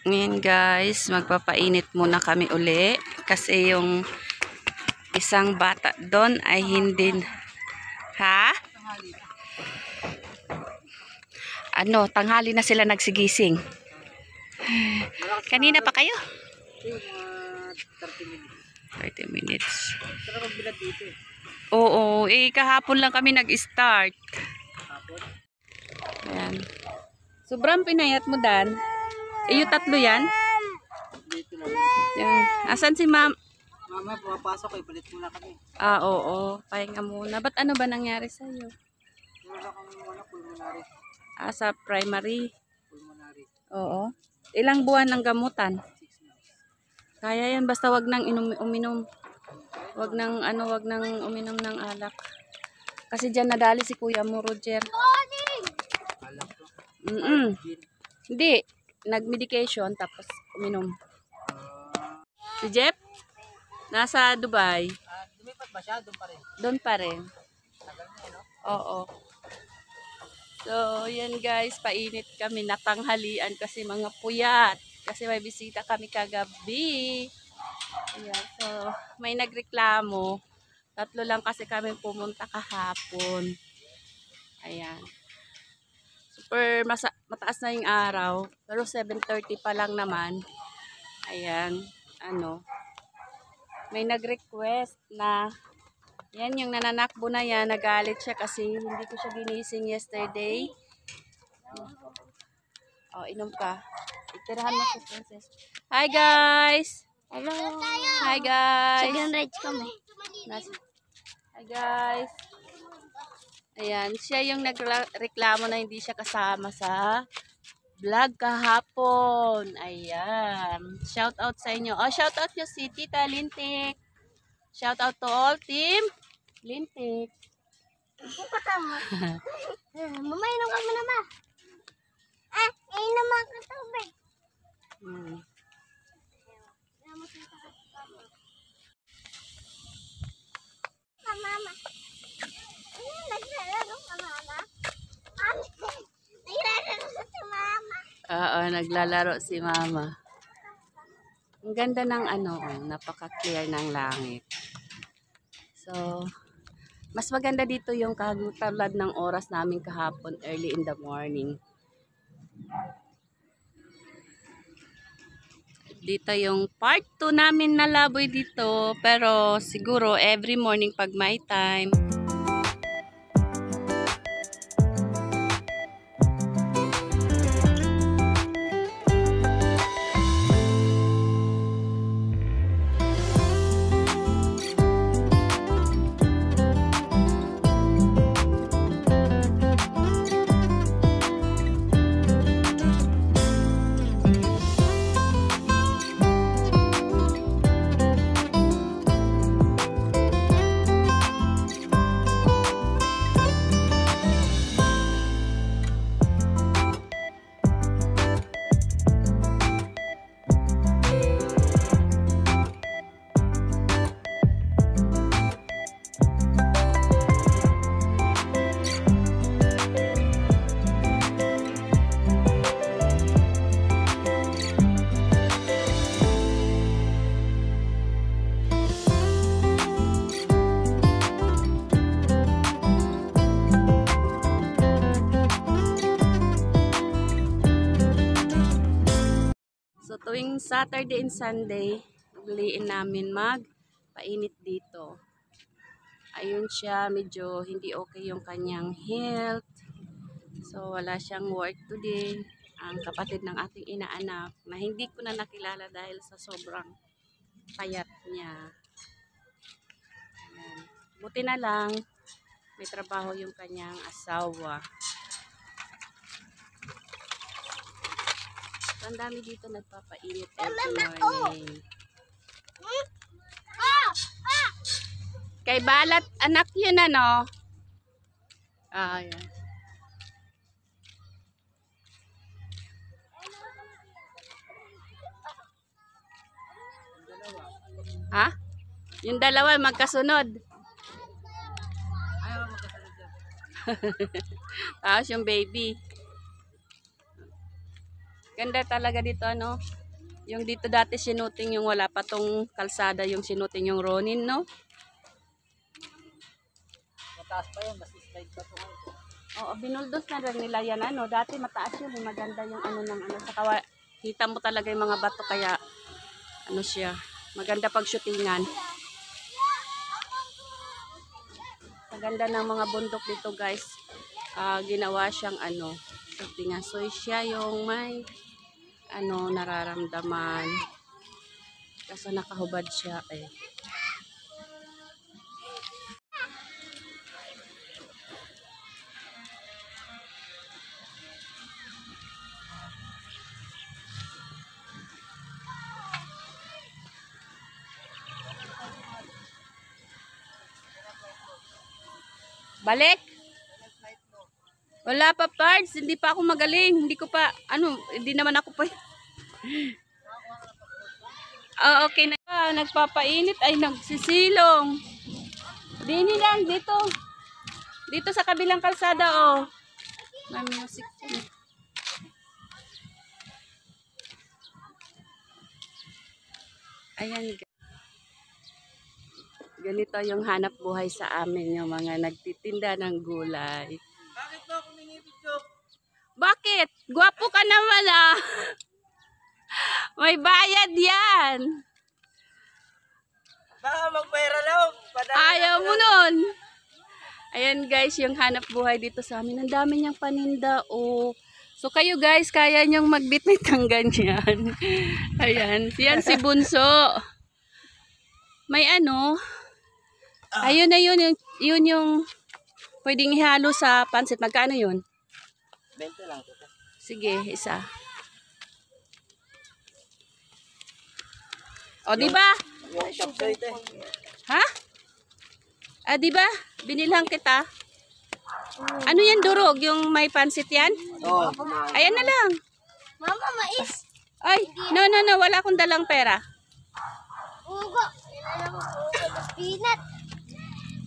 Ngayon guys, magpapainit muna kami uli kasi yung isang bata doon ay hindi. Ha? Ano, tanghali na sila nagsigising. Kanina pa kayo? 30 minutes. Oo, kahapon lang kami nag-start. Ayan. Sobrang pinayat mo, Dan. Yung tatlo yan? Yan. Asan si Ma'am? Mama, pumapasok eh. Palit muna kami. Oo. Pahinga muna. Ba't ano ba nangyari sa'yo? Wala kang pulmonary. Sa primary? Pulmonary. Oo. Ilang buwan ng gamutan? 6 months. Kaya yan. Basta wag nang uminom. Wag nang uminom ng alak. Kasi dyan nadali si Kuya mo, Roger. Alak to. Hindi. Nag-medication tapos uminom. Si Jeff? Nasa Dubai. Lumipat ba siya? Doon pa rin. Doon pa rin. Tagal na no? Oo. So, yan guys. Painit kami. Natanghalian kasi mga puyat. Kasi may bisita kami kagabi. Ayan. So, may nagreklamo. 3 lang kasi kami pumunta kahapon. Ayan. Super mataas na yung araw. Pero 7:30 pa lang naman. Ayan. May nag-request na yan yung nananakbo na yan. Nagalit siya kasi hindi ko siya ginising yesterday. Oh, inom ka. Itirahan mo si Princess. Hi guys! Hello. Hi guys! Second rides kami. Hi guys! Ayan, siya yung nagreklamo na hindi siya kasama sa vlog kahapon. Ayan. Shout out sa inyo. Oh, shout out nyo si Tita Lintik. Shout out to all team Lintik. Mamainom ka mo naman. Inom ako tubig. Mama. Naglalaro ka, Mama? Naglalaro si Mama. Oo, naglalaro si Mama. Ang ganda ng napaka-clear ng langit. So, mas maganda dito yung kagutalad ng oras namin kahapon early in the morning. Dito yung part 2 namin na laboy dito. Pero siguro every morning pag may time. So, tuwing Saturday and Sunday, nagliin namin magpainit dito. Ayun siya, medyo hindi okay yung kanyang health. So, wala siyang work today. Ang kapatid ng ating inaanak na hindi ko na nakilala dahil sa sobrang payat niya. Ayan. Buti na lang, may trabaho yung kanyang asawa. Ang dami dito nagpapainit every morning. Kay balat anak yun ano? Ayan. Ha? Yung dalawa magkasunod. Ayaw magkasunod dyan. Tapos yung baby. Ganda talaga dito, ano. Yung dito dati sinuting yung wala pa tong kalsada, yung sinuting yung Ronin, no? Mataas pa yan, mas slide pa ito ngayon. Oo, binuldos na rin nila yan, ano. Dati mataas yun, maganda yung ano ng ano. Saka kita mo talaga yung mga bato, kaya ano siya, maganda pag shootingan. Maganda ng mga bundok dito, guys. Ginawa siyang ano, shootingan. So siya yung may ano nararamdaman. Kasi nakahubad siya eh. Balik? Wala pa parts, hindi pa ako magaling. Hindi ko pa, ano, hindi naman ako pa. Okay na. Nagpapainit ay nagsisilong. Dini lang dito. Dito sa kabilang kalsada, oh. May music. Ayan. Ganito yung hanap buhay sa amin, yung mga nagtitinda ng gulay. Bakit ba ako minibidyo? Bakit? Gwapo ka naman ah. May bayad yan. Baka magpera lang. Ayaw mo nun. Ayan guys, yung hanap buhay dito sa amin. Ang dami niyang paninda. Oh. So kayo guys, kaya niyang magbitbit ng ganyan. Ayan. Yan si Bunso. May ano. Ayun na yun. Yun yung pwedeng ihalo sa pansit. Magkano yun? 20 lang ito. Sige, isa. O, di ba? Yung chopsoy ito. Ha? Di ba? Binilhan kita. Ano yan, durog? Yung may pansit yan? Oo. Ayan na lang. Mama, mais. Ay, no. Wala akong dalang pera. Ugo. Alam mo, ugo. Peanut.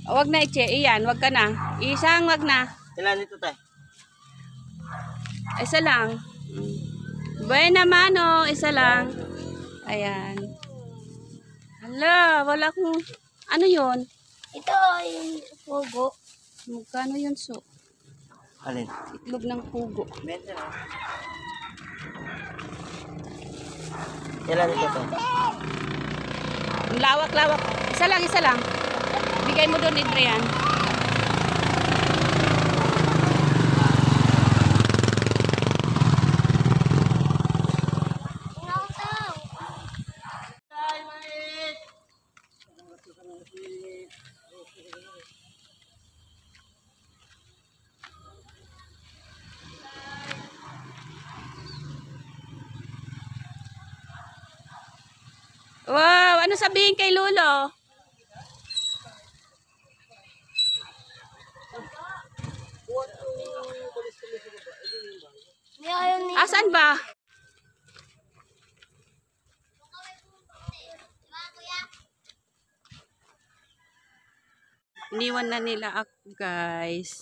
Wag na, Iche. Iyan, wag ka na. Isang wag na. Ilan ito tayo? Isa lang. Buena mano. Isa lang. Ayan. Hala, wala akong... Ano yun? Ito yung ugo. Magkano yun, so? Alin? Itlog ng pugo. 20 lang. Ilan ito tayo? Ang lawak. Isa lang. Bigay mo doon, Adrian. Wow, ano sabihin kay Lolo? Asan ba? Iniwan na nila ako, guys.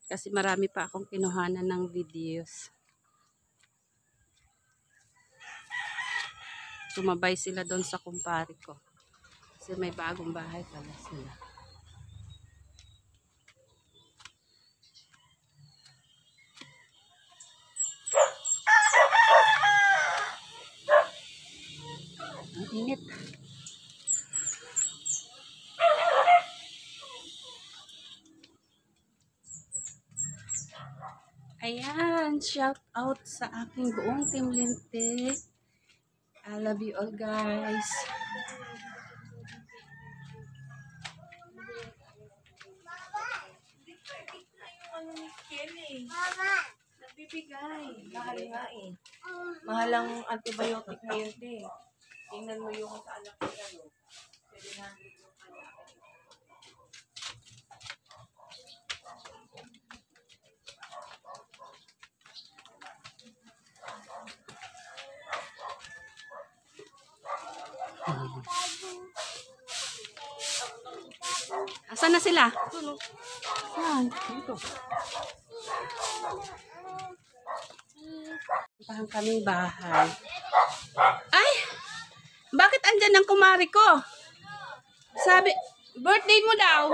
Kasi marami pa akong kinuhanan ng videos. Sumabay sila doon sa kumpare ko. Kasi may bagong bahay pala sila. Ang init. Ayan, shout out sa aking buong Team Lente. I love you all, guys. Mama. Nagbibigay. Mahal nga eh. Mahal ang antibiotic ngayon eh. Tingnan mo yung sa anak ko ano. 700 yung anak. Asan na sila? Saan? Dito. Puntahan kaming bahay. Ay! Bakit andyan ang kumari ko? Sabi, birthday mo daw.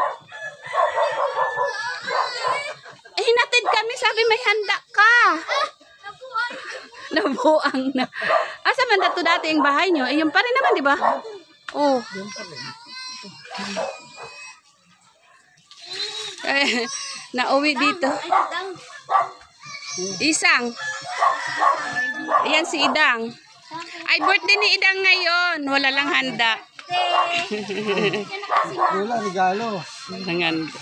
Eh, hinatid kami. Sabi, may handa ka. Nabuang na. Asa man dato dati yung bahay nyo? Eh, yung pa rin naman, di ba? Oh. Eh, nauwi dito. Isang. Ayan si Idang. Ay, birthday ni Idang ngayon. Wala lang handa. Wala, regalo. Walang handa.